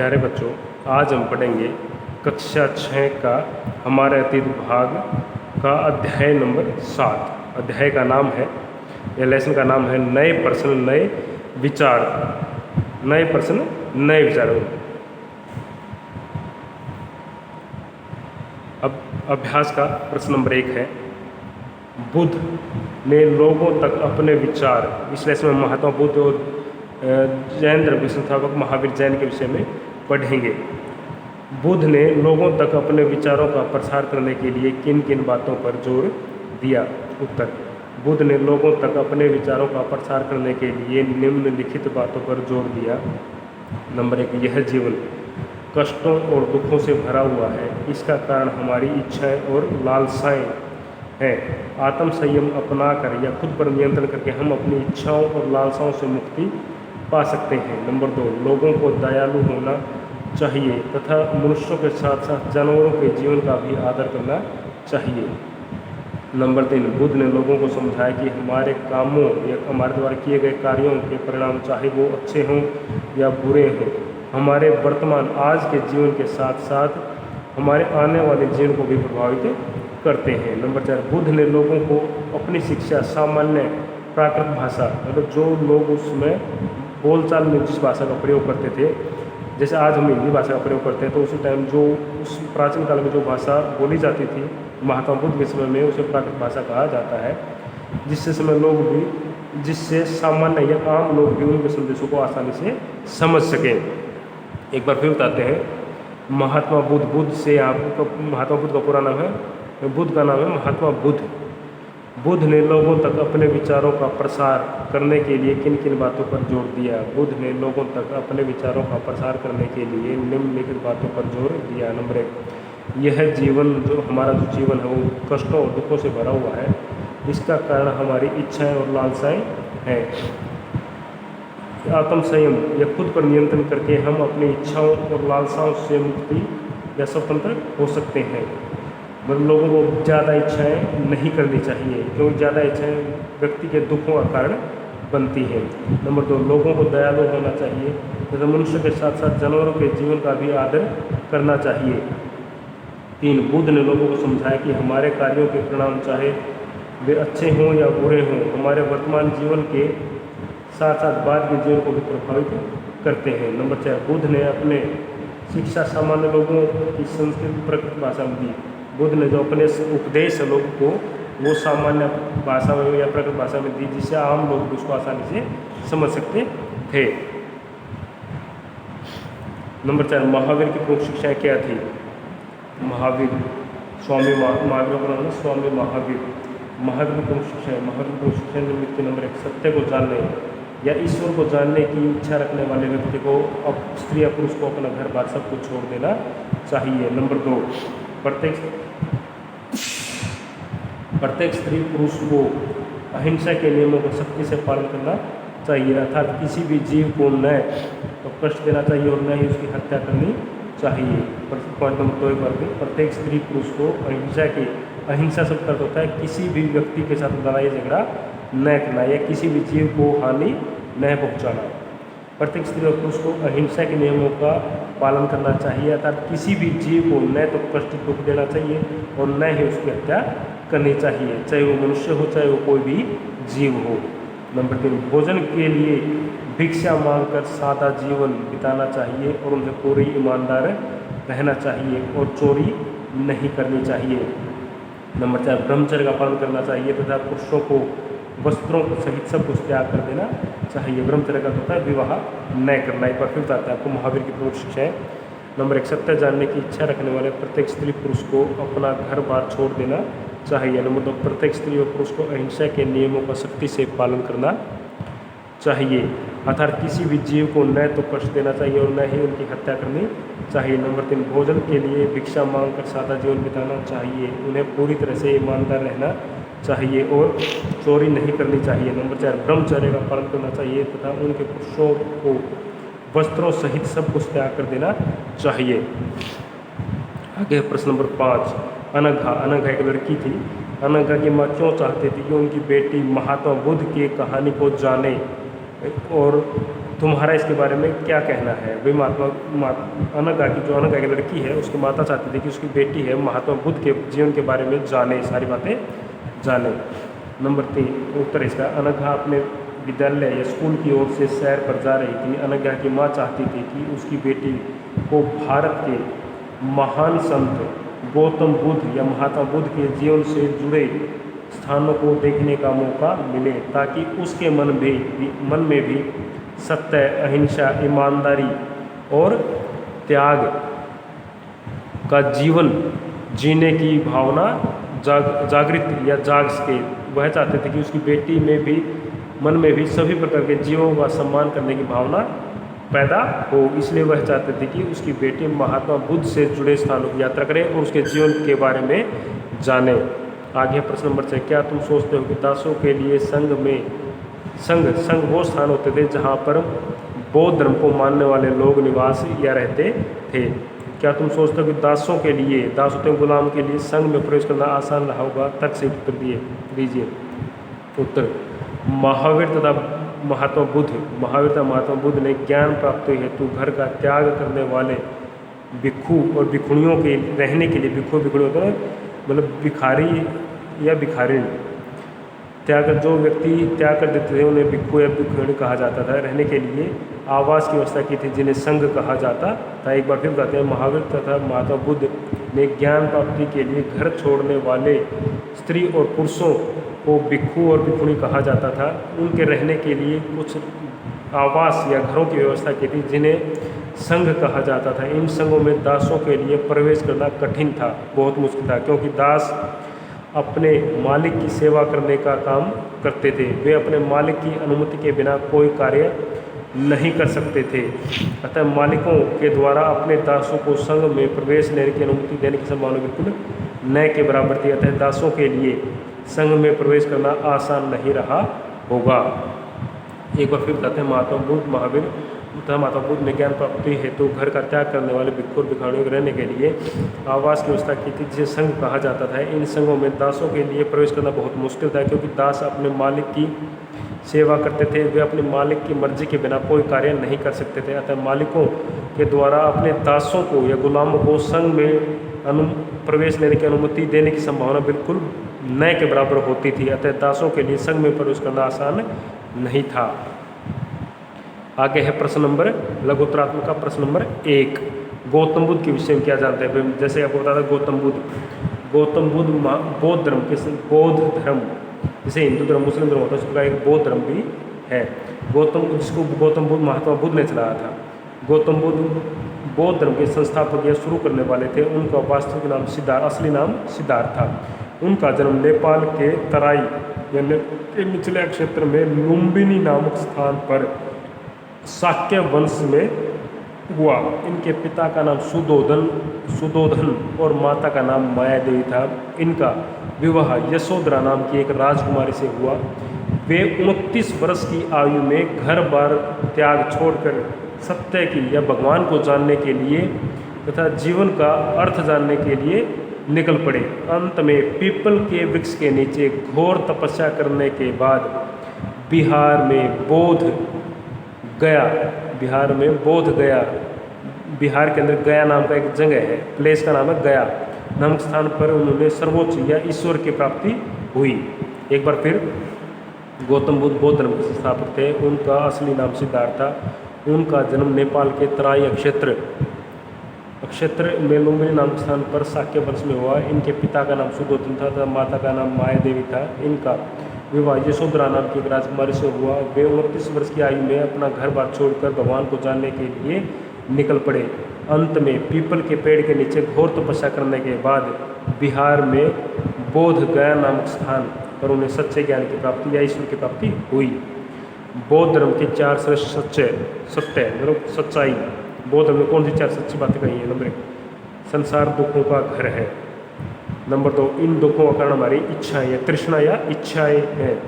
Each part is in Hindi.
प्यारे बच्चों, आज हम पढ़ेंगे कक्षा 6 का हमारे अतीत भाग का अध्याय नंबर 7। अध्याय का नाम है, या लेसन का नाम है, नए प्रश्न नए विचार। नए प्रश्न नए विचार। अब अभ्यास का प्रश्न नंबर 1 है, बुद्ध ने लोगों तक अपने विचार। इस लेसन में महात्मा बुद्ध और जैन धर्म के संस्थापक महावीर जैन के विषय में पढ़ेंगे। बुद्ध ने लोगों तक अपने विचारों का प्रसार करने के लिए किन किन बातों पर जोर दिया? उत्तर, बुद्ध ने लोगों तक अपने विचारों का प्रसार करने के लिए निम्नलिखित बातों पर जोर दिया। नंबर 1, यह जीवन कष्टों और दुखों से भरा हुआ है। इसका कारण हमारी इच्छाएं और लालसाएं हैं। आत्म संयम अपना कर या खुद पर नियंत्रण करके हम अपनी इच्छाओं और लालसाओं से मुक्ति पा सकते हैं। नंबर 2, लोगों को दयालु होना चाहिए तथा मनुष्यों के साथ साथ जानवरों के जीवन का भी आदर करना चाहिए। नंबर 3, बुद्ध ने लोगों को समझाया कि हमारे कामों या हमारे द्वारा किए गए कार्यों के परिणाम, चाहे वो अच्छे हों या बुरे हों, हमारे वर्तमान आज के जीवन के साथ साथ हमारे आने वाले जीवन को भी प्रभावित करते हैं। नंबर 4, बुद्ध ने लोगों को अपनी शिक्षा सामान्य प्राकृत भाषा, मतलब जो लोग उसमें बोलचाल में जिस भाषा का प्रयोग करते थे, जैसे आज हम हिंदी भाषा का प्रयोग करते हैं, तो उसी टाइम जो उस प्राचीन काल में जो भाषा बोली जाती थी महात्मा बुद्ध के समय में, उसे प्राकृत भाषा कहा जाता है, जिससे सामान्य या आम लोग भी उनके संदेशों को आसानी से समझ सकें। एक बार फिर बताते हैं, महात्मा बुद्ध से आपको महात्मा बुद्ध का पूरा नाम है, बुद्ध का नाम है महात्मा बुद्ध। बुद्ध ने लोगों तक अपने विचारों का प्रसार करने के लिए किन किन बातों पर जोर दिया? बुद्ध ने लोगों तक अपने विचारों का प्रसार करने के लिए निम्नलिखित बातों पर जोर दिया। नंबर 1, यह जीवन जो हमारा जो जीवन है वो कष्टों और दुखों से भरा हुआ है। इसका कारण हमारी इच्छाएं और लालसाएं हैं। आत्म संयम या खुद पर नियंत्रण करके हम अपनी इच्छाओं और लालसाओं से मुक्ति या स्वतंत्र हो सकते हैं। मतलब लोगों को ज़्यादा इच्छाएं नहीं करनी चाहिए, क्योंकि ज़्यादा इच्छाएं व्यक्ति के दुखों का कारण बनती हैं। नंबर 2, लोगों को दयालु होना चाहिए तथा मनुष्य के साथ साथ जानवरों के जीवन का भी आदर करना चाहिए। 3, बुद्ध ने लोगों को समझाया कि हमारे कार्यों के परिणाम, चाहे वे अच्छे हों या बुरे हों, हमारे वर्तमान जीवन के साथ साथ बाद के जीवन को भी प्रभावित करते हैं। नंबर 4, बुद्ध ने अपने शिक्षा सामान्य लोगों की संस्कृत प्रकृत भाषा में दी। बुद्ध ने जो अपने उपदेश लोगों को वो सामान्य भाषा में या प्रकृत भाषा में दी, जिससे आम लोग भी उसको आसानी से समझ सकते थे। नंबर 4, महावीर की प्रमुख शिक्षाएं क्या थी? महावीर स्वामी महावीर का नाम है स्वामी महावीर। महावीर की प्रमुख शिक्षाएं, महावीर की प्रमुख शिक्षाएं निम्नलिखित। नंबर 1, सत्य को जानने या ईश्वर को जानने की इच्छा रखने वाले व्यक्ति को अब स्त्री या पुरुष को अपना घर बार सब कुछ छोड़ देना चाहिए। नंबर 2, प्रत्येक स्त्री पुरुष को अहिंसा के नियमों का सख्ती से पालन करना चाहिए, अर्थात किसी भी जीव को न तो कष्ट देना चाहिए और न ही उसकी हत्या करनी चाहिए। पॉइंट नंबर 2 एक बार भी, प्रत्येक स्त्री पुरुष को अहिंसा शब्द का होता है किसी भी व्यक्ति के साथ लड़ाई झगड़ा न करना या किसी भी जीव को हानि न पहुँचाना। प्रत्येक स्त्री और पुरुष को अहिंसा के नियमों का पालन करना चाहिए, अर्थात किसी भी जीव को न तो कष्ट दुख देना चाहिए और न ही उसकी हत्या करनी चाहिए, चाहे वो मनुष्य हो चाहे वो कोई भी जीव हो। नंबर 3, भोजन के लिए भिक्षा मांगकर सादा जीवन बिताना चाहिए और उनसे पूरी ईमानदार रहना चाहिए और चोरी नहीं करनी चाहिए। नंबर 4, ब्रह्मचर्य का पालन करना चाहिए तथा पुरुषों को वस्त्रों सहित सब कुछ त्याग कर देना चाहिए। ब्रह्मचर्य का होता है विवाह न करना। एक बार फिर बताते हैं आपको महावीर की प्रमुख शिक्षाएं। नंबर 1, सत्य जानने की इच्छा रखने वाले प्रत्येक स्त्री पुरुष को अपना घर बार छोड़ देना चाहिए। नंबर 2, प्रत्येक स्त्री और पुरुष को अहिंसा के नियमों का सख्ती से पालन करना चाहिए, अर्थात किसी भी जीव को न तो कष्ट देना चाहिए और न ही उनकी हत्या करनी चाहिए। नंबर 3, भोजन के लिए भिक्षा मांगकर सादा जीवन बिताना चाहिए, उन्हें पूरी तरह से ईमानदार रहना चाहिए और चोरी नहीं करनी चाहिए। नंबर 4, ब्रह्मचर्य का पालन करना चाहिए तथा उनके पुरुषों को वस्त्रों सहित सब कुछ त्याग कर देना चाहिए। आगे प्रश्न नंबर 5, अनघा एक लड़की थी। अनघा की माँ क्यों चाहती थी कि उनकी बेटी महात्मा बुद्ध की कहानी को जाने और तुम्हारा इसके बारे में क्या कहना है। वे अनघा की जो अनघा की लड़की है उसकी माता चाहती थी कि उसकी बेटी है महात्मा बुद्ध के जीवन के बारे में जाने, सारी बातें जाने। नंबर 3 उत्तर इसका, अनघा अपने विद्यालय या स्कूल की ओर से सैर पर जा रही थी। अनघा की माँ चाहती थी कि उसकी बेटी को भारत के महान संत गौतम बुद्ध या महात्मा बुद्ध के जीवन से जुड़े स्थानों को देखने का मौका मिले, ताकि उसके मन में भी सत्य, अहिंसा, ईमानदारी और त्याग का जीवन जीने की भावना जागृत या जाग सके। वह चाहते थे कि उसकी बेटी में भी, मन में भी सभी प्रकार के जीवों का सम्मान करने की भावना पैदा हो। इसलिए वह चाहते थे कि उसकी बेटी महात्मा बुद्ध से जुड़े स्थानों की यात्रा करे और उसके जीवन के बारे में जाने। आगे प्रश्न नंबर 6, क्या तुम सोचते हो कि दासों के लिए संघ वो स्थान होते थे जहाँ पर बौद्ध धर्म को मानने वाले लोग निवास या रहते थे। क्या तुम सोचते हो कि दासों के लिए, दास होते गुलाम के लिए संघ में प्रवेश करना आसान रहा होगा। तर्क से उत्तर दीजिए। उत्तर, महावीर तथा महात्मा बुद्ध ने ज्ञान प्राप्ति हेतु घर का त्याग करने वाले भिक्षु और भिक्षुणियों के रहने के लिए, भिक्षु भिक्षुणी होते हैं मतलब भिखारी या भिखारिण, जो व्यक्ति त्याग कर देते थे उन्हें भिक्षु या भिक्षुणी कहा जाता था। रहने के लिए आवास की व्यवस्था की थी जिन्हें संघ कहा जाता था। एक बार फिर कहते हैं, महावीर तथा महात्मा बुद्ध ने ज्ञान प्राप्ति के लिए घर छोड़ने वाले स्त्री और पुरुषों को भिक्षु और भिक्षुणी कहा जाता था। उनके रहने के लिए कुछ आवास या घरों की व्यवस्था की थी जिन्हें संघ कहा जाता था। इन संघों में दासों के लिए प्रवेश करना कठिन था, बहुत मुश्किल था, क्योंकि दास अपने मालिक की सेवा करने का काम करते थे। वे अपने मालिक की अनुमति के बिना कोई कार्य नहीं कर सकते थे। अतः मालिकों के द्वारा अपने दासों को संघ में प्रवेश लेने की अनुमति देने की संभावना बिल्कुल न के बराबर थी। अतः दासों के लिए संघ में प्रवेश करना आसान नहीं रहा होगा। एक बार फिर कहते हैं, महात्मा बुद्ध ने ज्ञान प्राप्ति हेतु घर का त्याग करने वाले भिक्षु और भिखारियों के रहने के लिए आवास की व्यवस्था की थी जिसे संघ कहा जाता था। इन संघों में दासों के लिए प्रवेश करना बहुत मुश्किल था, क्योंकि दास अपने मालिक की सेवा करते थे। वे अपने मालिक की मर्जी के बिना कोई कार्य नहीं कर सकते थे। अतः मालिकों के द्वारा अपने दासों को या गुलामों को संघ में प्रवेश लेने की अनुमति देने की संभावना बिल्कुल न के बराबर होती थी। अतः दासों के लिए संघ में प्रवेश करना आसान नहीं था। आगे है प्रश्न नंबर, लघुत्तरात्मक का प्रश्न नंबर 1, गौतम बुद्ध के विषय में क्या जानते हैं। जैसे आपको बता था, गौतम बुद्ध बौद्ध धर्म, जैसे हिंदू धर्म, मुस्लिम धर्म होता है, उसका एक बौद्ध धर्म भी है। जिसको गौतम बुद्ध महात्मा बुद्ध ने चलाया था। गौतम बुद्ध बौद्ध धर्म के संस्थापक या शुरू करने वाले थे। उनका वास्तविक नाम असली नाम सिद्धार्थ था। उनका जन्म नेपाल के तराई यानी के निचले क्षेत्र में लुम्बिनी नामक स्थान पर शाक्य वंश में हुआ। इनके पिता का नाम सुदोधन और माता का नाम माया देवी था। इनका विवाह यशोधरा नाम की एक राजकुमारी से हुआ। वे 29 वर्ष की आयु में घर बार त्याग छोड़कर सत्य की या भगवान को जानने के लिए तथा जीवन का अर्थ जानने के लिए निकल पड़े। अंत में पीपल के वृक्ष के नीचे घोर तपस्या करने के बाद बिहार में बोध गया, बिहार के अंदर गया नाम का एक जगह है, प्लेस का नाम है गया नामक स्थान पर उन्होंने सर्वोच्च या ईश्वर की प्राप्ति हुई। एक बार फिर, गौतम बुद्ध बौद्ध धर्म के संस्थापक थे। उनका असली नाम सिद्धार्थ था। उनका जन्म नेपाल के तराई क्षेत्र में लुम्बिनी नामक स्थान पर शाक्य वंश में हुआ। इनके पिता का नाम सुदोधन था तथा माता का नाम माया देवी था। इनका विवाह यशोधरा नाम की एक राजकुमारी से हुआ। वे 29 वर्ष की आयु में अपना घर बार छोड़कर भगवान को जानने के लिए निकल पड़े। अंत में पीपल के पेड़ के नीचे घोर तपस्या करने के बाद बिहार में बोध गया नामक स्थान पर उन्हें सच्चे ज्ञान की प्राप्ति या ईश्वर की प्राप्ति हुई। बौद्ध धर्म के 4 श्रेष्ठ सत्य मतलब सच्चाई। बौद्ध धर्म में कौन सी 4 सच्ची बातें कही है। नंबर 1, संसार दुखों का घर है। नंबर 2, इन दुखों का कारण हमारी इच्छाएं या तृष्णा या इच्छाएं हैं।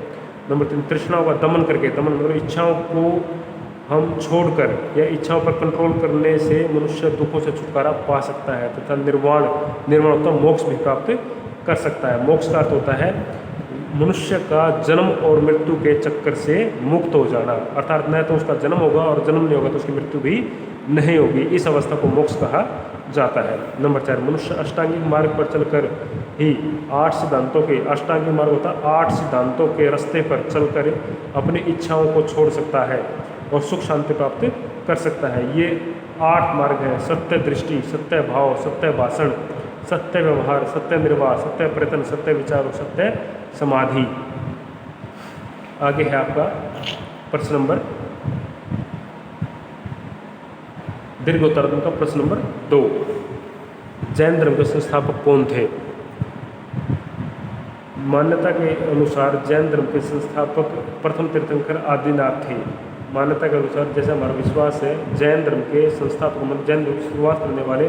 नंबर 3, तृष्णाओं का दमन करके, दमन मतलब इच्छाओं को हम छोड़कर या इच्छाओं पर कंट्रोल करने से मनुष्य दुखों से छुटकारा पा सकता है तथा निर्वाण होता मोक्ष भी प्राप्त कर सकता है। मोक्ष का अर्थ होता है मनुष्य का जन्म और मृत्यु के चक्कर से मुक्त हो जाना, अर्थात न तो उसका जन्म होगा और जन्म नहीं होगा तो उसकी मृत्यु भी नहीं होगी, इस अवस्था को मोक्ष कहा जाता है। नंबर 4, मनुष्य अष्टांगिक मार्ग पर चलकर ही 8 सिद्धांतों के, अष्टांगिक मार्ग होता है 8 सिद्धांतों के रास्ते पर चलकर अपनी इच्छाओं को छोड़ सकता है और सुख शांति प्राप्त कर सकता है। ये 8 मार्ग हैं: सत्य दृष्टि, सत्य भाव, सत्य भाषण, सत्य व्यवहार, सत्य निर्वाह, सत्य प्रयत्न, सत्य विचार और सत्य समाधि। आगे है आपका प्रश्न नंबर दीर्घोत्तर का प्रश्न नंबर 2। जैन धर्म के संस्थापक कौन थे? मान्यता के अनुसार जैन धर्म के संस्थापक प्रथम तीर्थंकर आदिनाथ थे। मान्यता के अनुसार, जैसे हमारा विश्वास है, जैन धर्म के संस्थापक मतलब जैन धर्म की शुरुआत करने वाले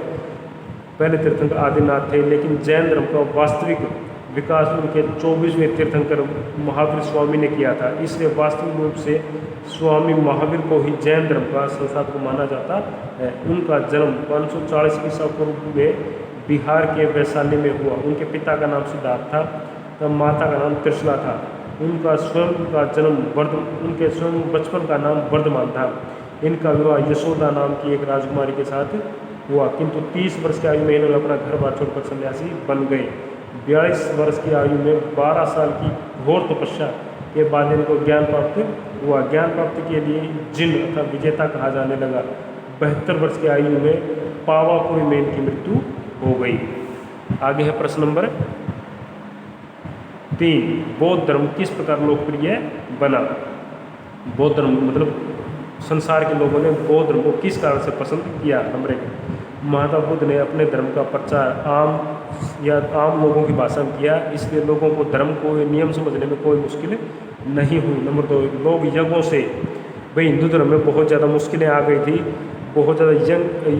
पहले तीर्थंकर आदिनाथ थे, लेकिन जैन धर्म का वास्तविक विकास उनके 24वें तीर्थंकर महावीर स्वामी ने किया था। इसलिए वास्तविक रूप से स्वामी महावीर को ही जैन धर्म का संस्थापक माना जाता है। उनका जन्म 540 ईसा पूर्व में बिहार के वैशाली में हुआ। उनके पिता का नाम सिद्धार्थ था तब माता का नाम त्रिशला था। उनका स्वयं का जन्म उनके स्वयं बचपन का नाम वर्धमान था। इनका विवाह यशोदा नाम की एक राजकुमारी के साथ हुआ, किंतु 30 वर्ष की आयु में इन्होंने अपना घर बार छोड़कर सन्यासी बन गए। 42 वर्ष की आयु में 12 साल की घोर तपस्या के बाद इनको ज्ञान प्राप्त हुआ। ज्ञान प्राप्ति के लिए जिन अथवा विजेता कहा जाने लगा। 72 वर्ष की आयु में पावापुरी में इनकी मृत्यु हो गई। आगे है प्रश्न नंबर 3। बौद्ध धर्म किस प्रकार लोकप्रिय बना? बौद्ध धर्म मतलब संसार के लोगों ने बौद्ध धर्म को किस कारण से पसंद किया? नंबर 1, महात्मा बुद्ध ने अपने धर्म का प्रचार आम लोगों की भाषा में किया, इसलिए लोगों को धर्म को नियम समझने में कोई मुश्किल नहीं हुई। नंबर 2, लोग यज्ञों से, भाई हिंदू धर्म में बहुत ज़्यादा मुश्किलें आ गई थी। बहुत ज़्यादा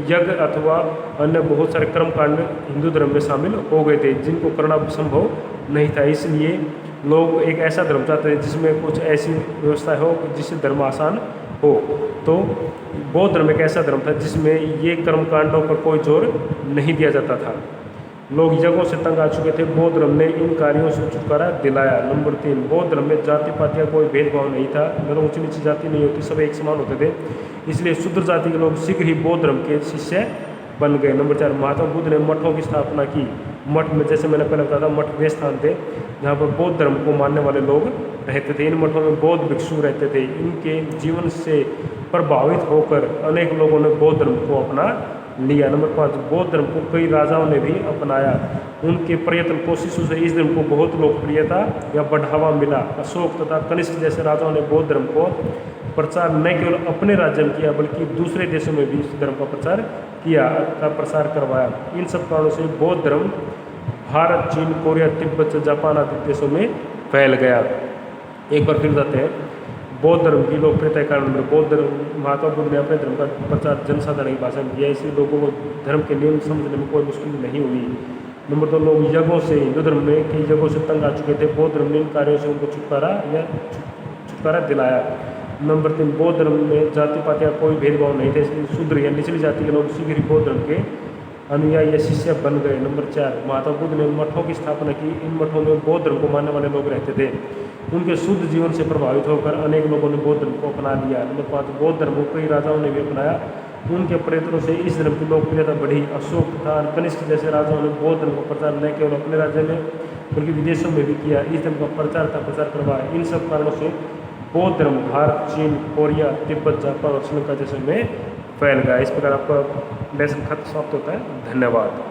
यज्ञ अथवा अन्य बहुत सारे कर्मकांड हिंदू धर्म में शामिल हो गए थे, जिनको करना संभव नहीं था। इसलिए लोग एक ऐसा धर्म चाहते थे जिसमें कुछ ऐसी व्यवस्था हो जिससे धर्म आसान हो। तो बौद्ध धर्म एक ऐसा धर्म था जिसमें ये कर्मकांडों पर कोई जोर नहीं दिया जाता था। लोग यज्ञों से तंग आ चुके थे। बौद्ध धर्म ने इन कार्यों से छुटकारा दिलाया। नंबर 3, बौद्ध धर्म में जाति पाति का कोई भेदभाव नहीं था। मतलब ऊंची नीची जाति नहीं होती, सब एक समान होते थे। इसलिए शूद्र जाति के लोग शीघ्र ही बौद्ध धर्म के शिष्य बन गए। नंबर 4, महात्मा बुद्ध ने मठों की स्थापना की। मठ में, जैसे मैंने पहले बताया था, मठ वे स्थान थे जहाँ पर बौद्ध धर्म को मानने वाले लोग रहते थे। इन मठों में बौद्ध भिक्षु रहते थे। इनके जीवन से प्रभावित होकर अनेक लोगों ने बौद्ध धर्म को अपना लिया। नंबर 5, बौद्ध धर्म को कई राजाओं ने भी अपनाया। उनके प्रयत्न कोशिशों से इस धर्म को बहुत लोकप्रियता या बढ़ावा मिला। अशोक तथा कनिष्क जैसे राजाओं ने बौद्ध धर्म को प्रचार न केवल अपने राज्य में किया बल्कि दूसरे देशों में भी इस धर्म का प्रचार किया का प्रसार करवाया। इन सब कारणों से बौद्ध धर्म भारत, चीन, कोरिया, तिब्बत, जापान आदि देशों में फैल गया। एक बार फिर जाते हैं बौद्ध धर्म की लोकप्रियता के कारण। बौद्ध धर्म, महात्मा बुद्ध ने अपने धर्म का प्रचार जनसाधारण की भाषा में किया, इसलिए लोगों को धर्म के नियम समझने में कोई मुश्किल नहीं हुई। नंबर 2, लोग यज्ञों से, हिंदू धर्म में कई यज्ञों से तंग आ चुके थे। बौद्ध धर्म ने इन कार्यों से उनको छुटकारा दिलाया। नंबर 3, बौद्ध धर्म में जाति पाति का कोई भेदभाव नहीं था, इसलिए शूद्र या निचली जाति के लोग शीघ्र ही बौद्ध धर्म के अनुयायी या शिष्य बन गए। नंबर 4, महात्मा बुद्ध ने मठों की स्थापना की। इन मठों में बौद्ध धर्म को मानने वाले लोग रहते थे। उनके शुद्ध जीवन से प्रभावित होकर अनेक लोगों ने बौद्ध धर्म को अपना लिया। नंबर 5, बौद्ध धर्म को कई राजाओं ने भी अपनाया। उनके प्रयत्नों से इस धर्म की लोकप्रियता बढ़ी। अशोक तथा कनिष्क जैसे राजाओं ने बौद्ध धर्म का प्रचार न केवल अपने राज्य में बल्कि विदेशों में भी किया। इस धर्म का प्रचार तथा प्रसार करवाया। इन सब कारणों से बौद्ध धर्म भारत, चीन, कोरिया, तिब्बत, जापान और श्रीलंका जैसे में फैल गया। इस प्रकार आपका लेसन खत्म समाप्त होता है। धन्यवाद।